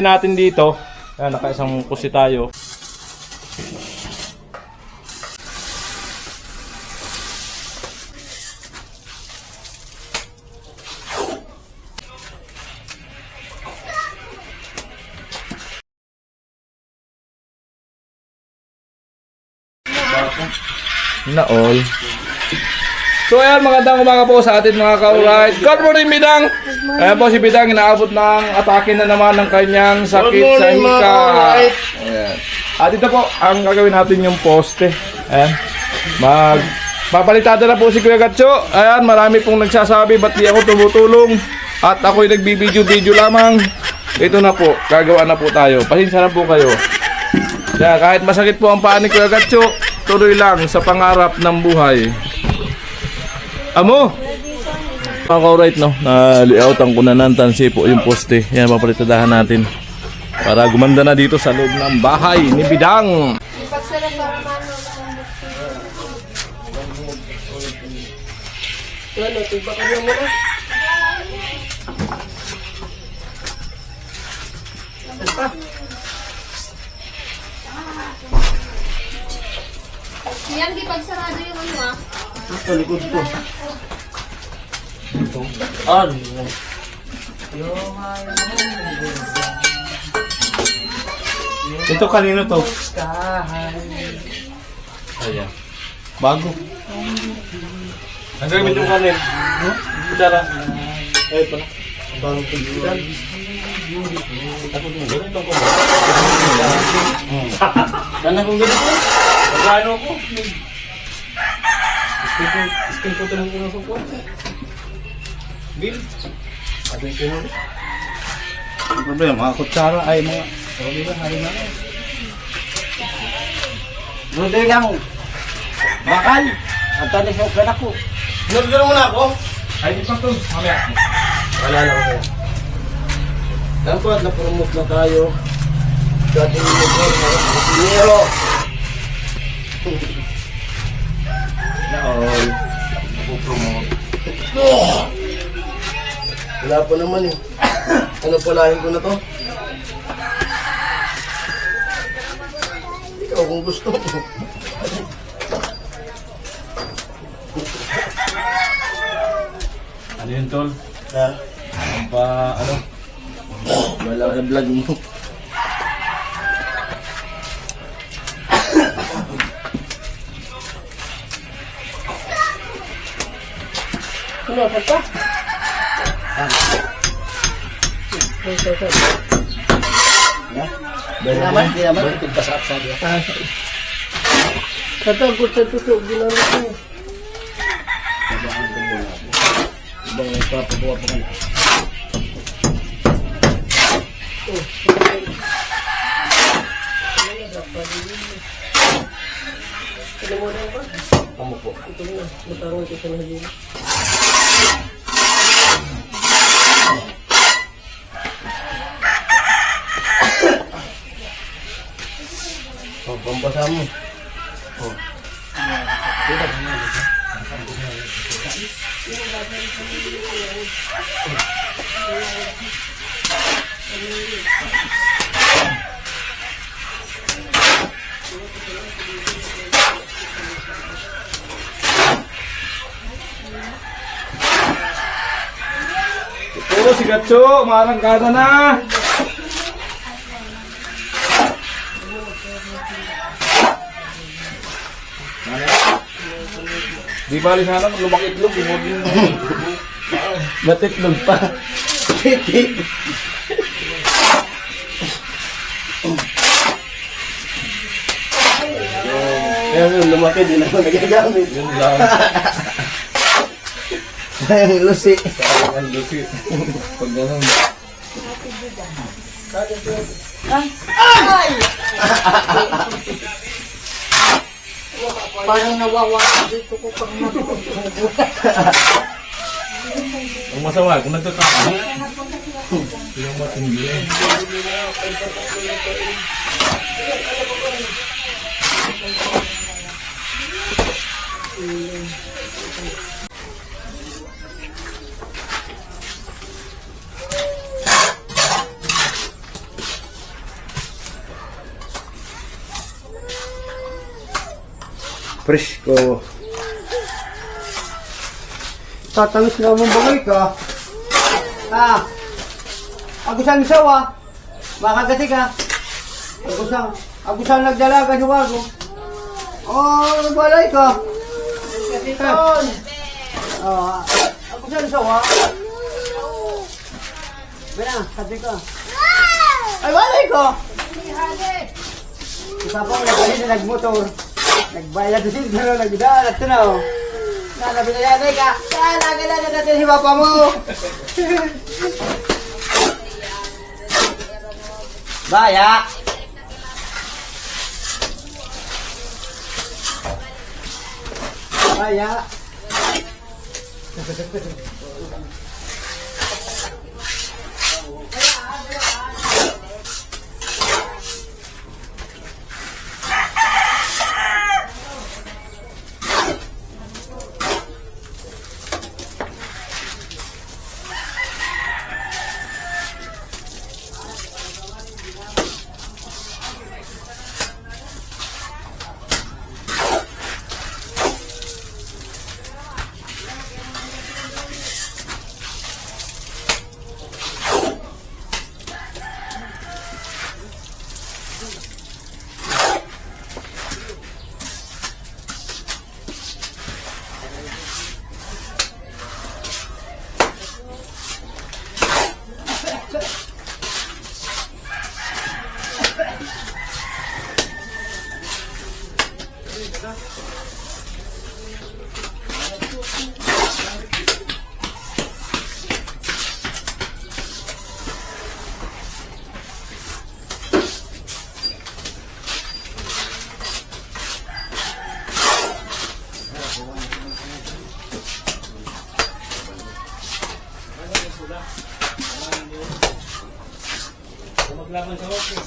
natin dito. Ayan, naka-isang kusi tayo. Na all. So ayan, magandang umaga po sa atin mga ka-alright. Good morning, Bedang! Ayan po si Bedang, inaabot ng atake na naman ng kanyang sakit sa hika. Ayan. At ito po, ang gagawin natin yung poste. Ayan. Papalitada na po si Kuya Gatcho. Ayan, marami pong nagsasabi, ba't di ako tumutulong? At ako'y nagbibideo-video lamang. Ito na po, gagawa na po tayo. Pasensya na po kayo. Kaya kahit masakit po ang paa ni Kuya Gatcho, tuloy lang sa pangarap ng buhay. Amo! Mga ka-alright, no? Na-layoutan ko na ng tansi po yung poste. Yan, papalitadahan natin. Para gumanda na dito sa loob ng bahay ni Bedang. Yan, di pagsarado yung ano ah. Ito, likod ko. Ano? Ito kanino to? Ayan. Bago. Ang gamit yung kanin. Kutsara. Ay, ito na. Bago ko dito. Ako din. Ganito ko. Sana kung ganito. Magkano ako? Skin photo lang ko na sa kuwan. Bill. Ato yung kinuha. Ang problema, mga kutsara ay mga... Sabi ba, hari na. Rodrigang. Bakal. At talis mo ka na ko. Nurdo mo na ako? Ay, di pa ito. Mamaya. Wala na ako. Dapat na-promote na tayo. Sa ating dinero. Na all. Napopromote. Wala pa naman eh. Ano palahin ko na to? Ikaw kung gusto mo. Ano yun, tol? Ha? Ano? Wala ka vlog mo. Ano, pagka? Di naman. Tigpasak sa diya. Katagod sa tutok, ginamit mo. Ibang nagpapabuha pa ka na. Amo po. Ito na, matarong ito sa nahilin. Oh, pampasa mo. Oh. Ito si Gatcho, marangkada na. Di bali sana lumakitlog, lumagin mo. Matitlog pa. Kaya lumaki din ako nagagamit. Yun lang. Sayang lusi. Ang lusi. Pag ganun. Ay! Parang nawawala dito ko pag mabubuo. Ang masama, kung nagtataka, yung matindi. Presko. Tatangis na mong bagay ka. Agusang sawa. Makagati ka. Agusang nagdalaga sa wago. Nagbalay ka. Katiton. Agusang sawa. Bina, kati ka. Ay, balay ka. Isa pa nagbalay na nagmotor. Nagbayad na siya, nagdalat ito na o. Nalabi na yan, ka. Nagalaga natin si papa mo. Baya. Baya. Maglaban sa hockey.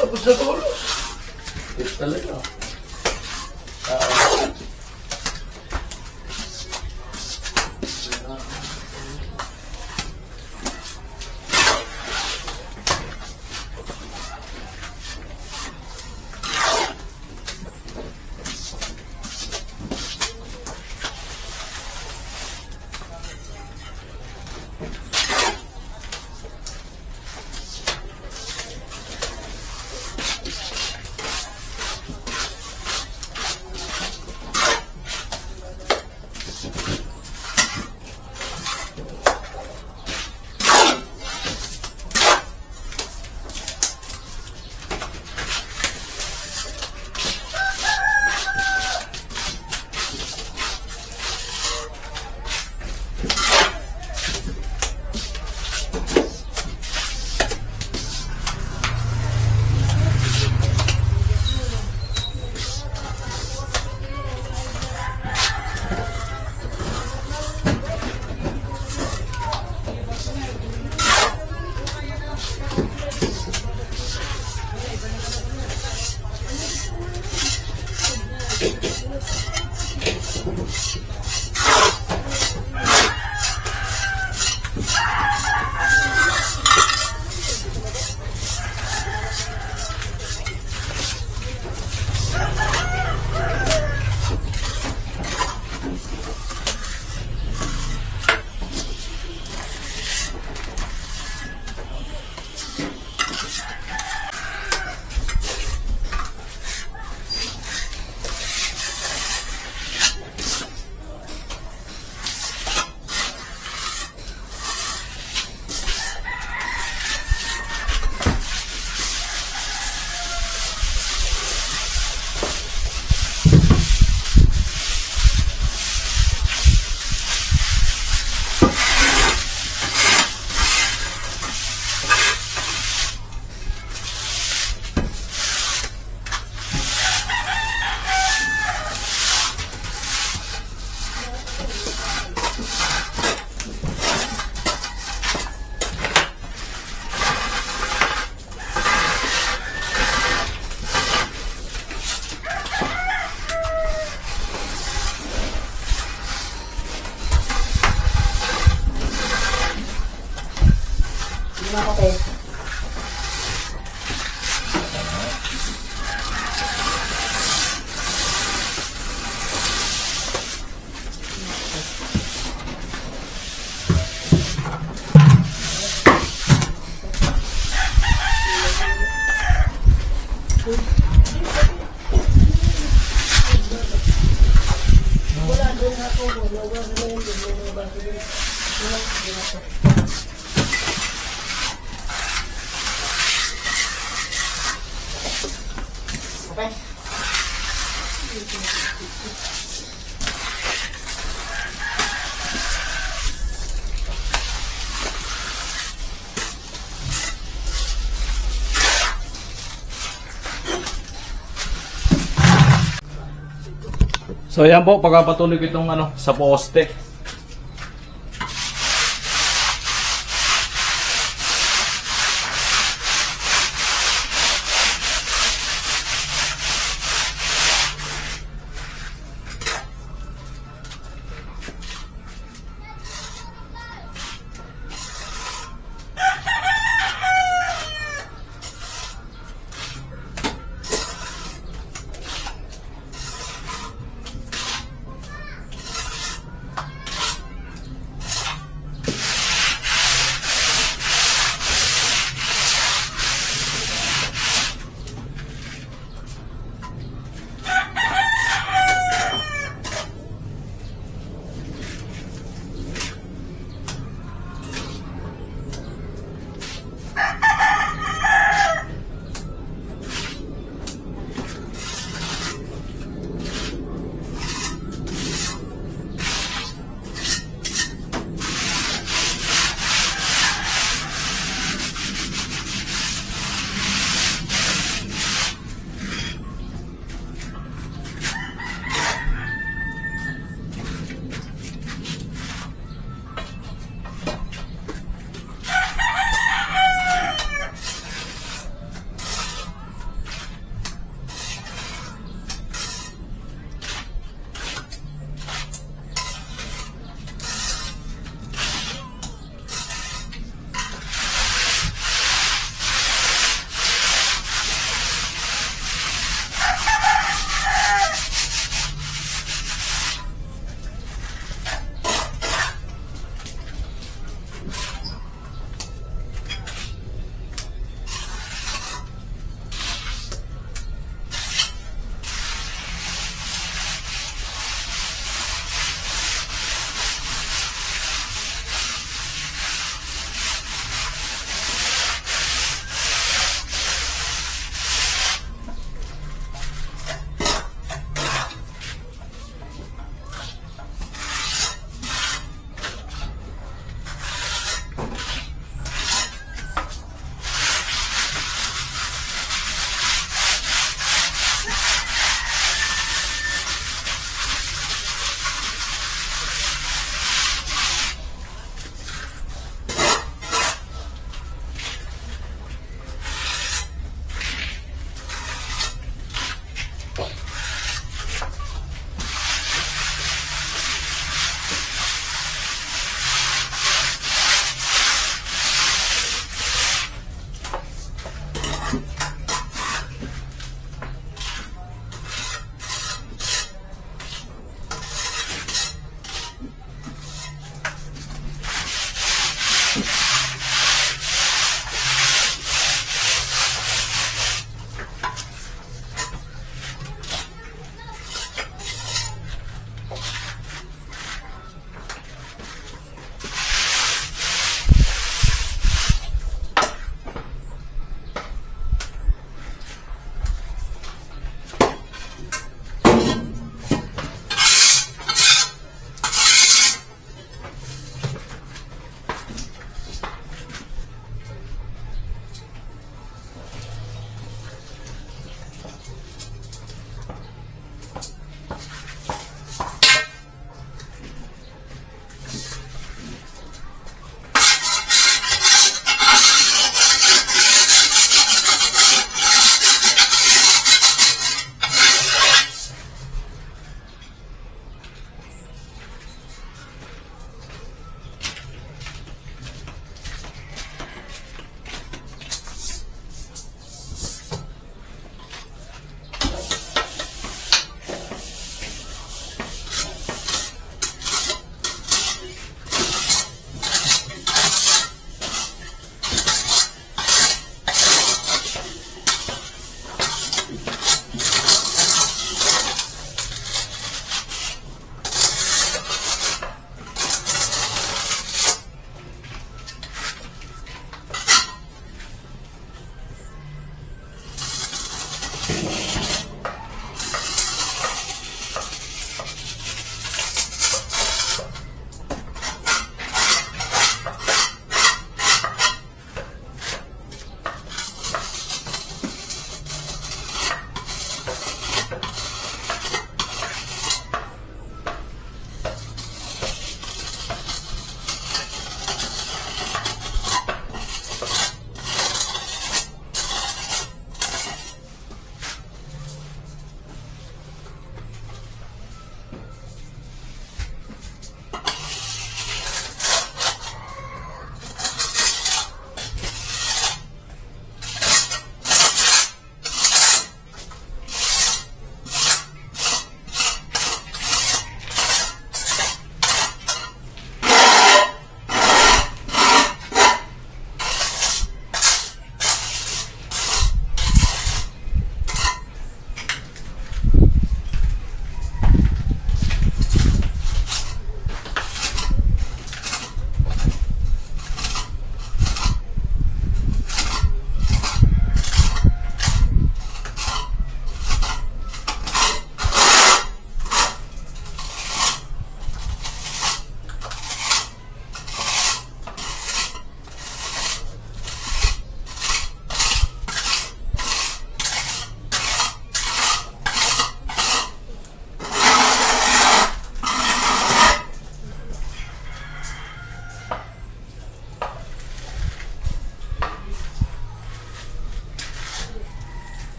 Tapos na tulos. Ito talaga. Okay. Okay. So yan po, pagpapatuloy ko itong ano, sa poste.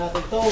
natin to.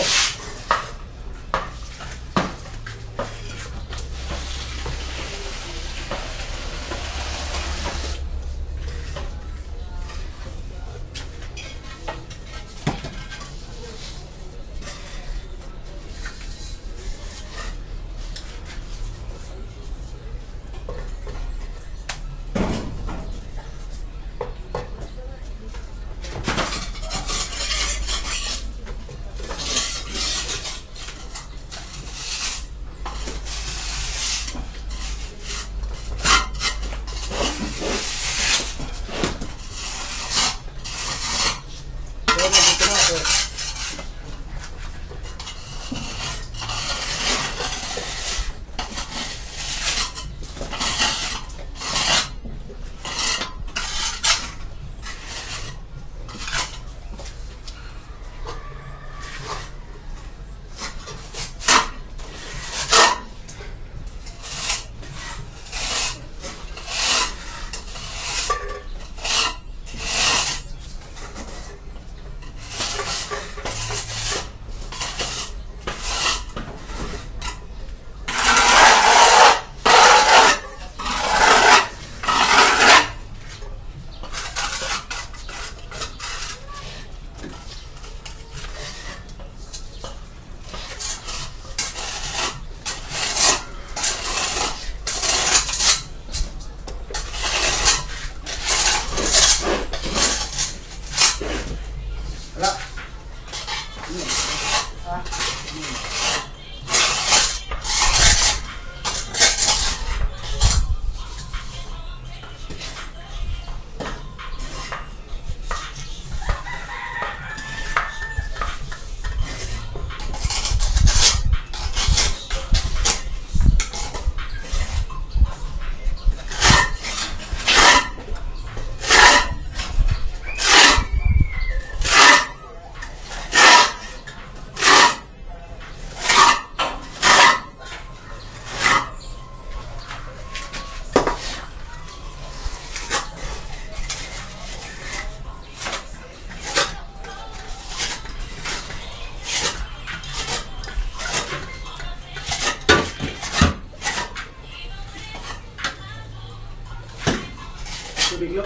Biglo.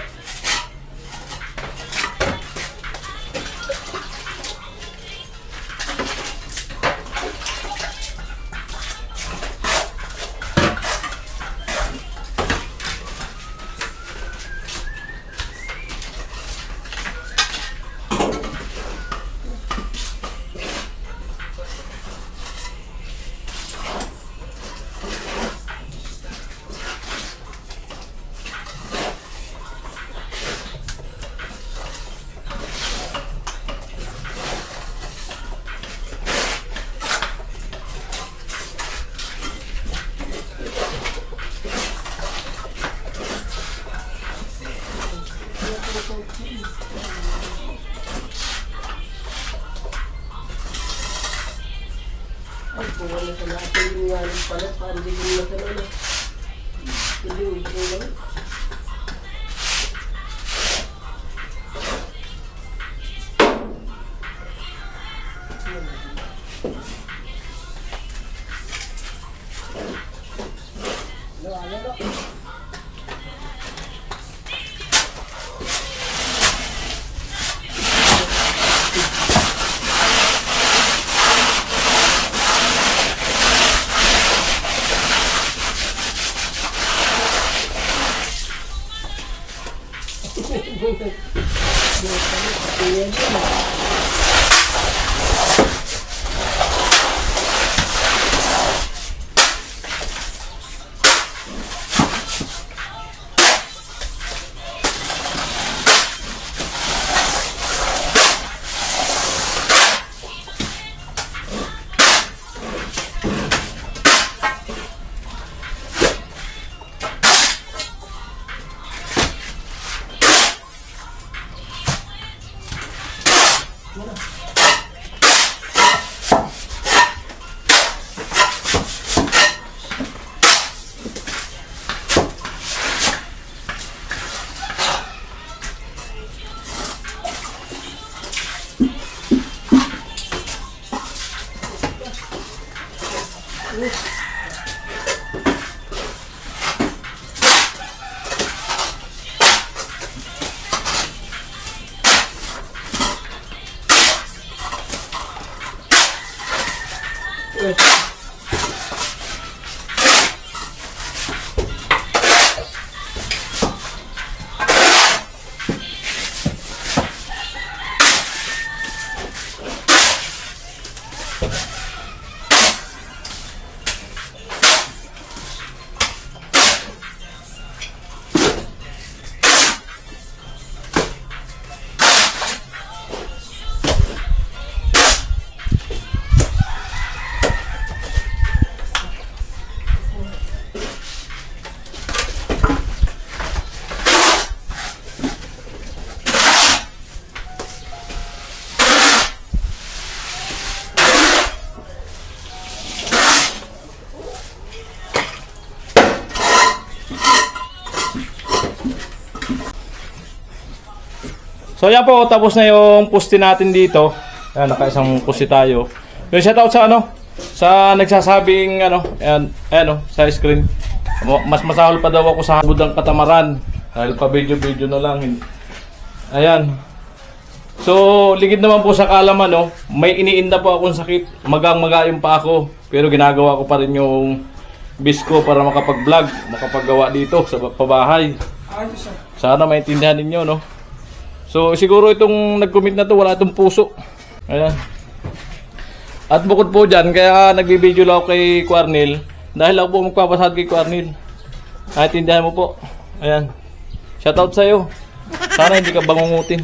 Ay, kung wala sa natin yung nga ng palat, parang hindi ko na sa lalo. Hindi ko lang. eh. So yan po, tapos na yung poste natin dito. Ayan, nakaisang poste tayo. Yung shoutout sa ano, sa nagsasabing ano, ayan sa screen. Mas masahol pa daw ako sa budang katamaran. Dahil pa video na lang. Ayan. So, ligid naman po sa kalaman, no, may iniinda po akong sakit. Magang-maga pa ako. Pero ginagawa ko pa rin yung bisko para makapag-vlog, makapaggawa dito sa pabahay. Sana maintindihan ninyo, no. So siguro itong nag-comment na to wala itong puso. Ayan. At bukod po dyan, kaya nagbibideo lang ako kay Quarnil. Dahil ako po magpapasad kay Quarnil. Naintindihan mo po. Ayan. Shoutout sa'yo. Sana hindi ka bangungutin.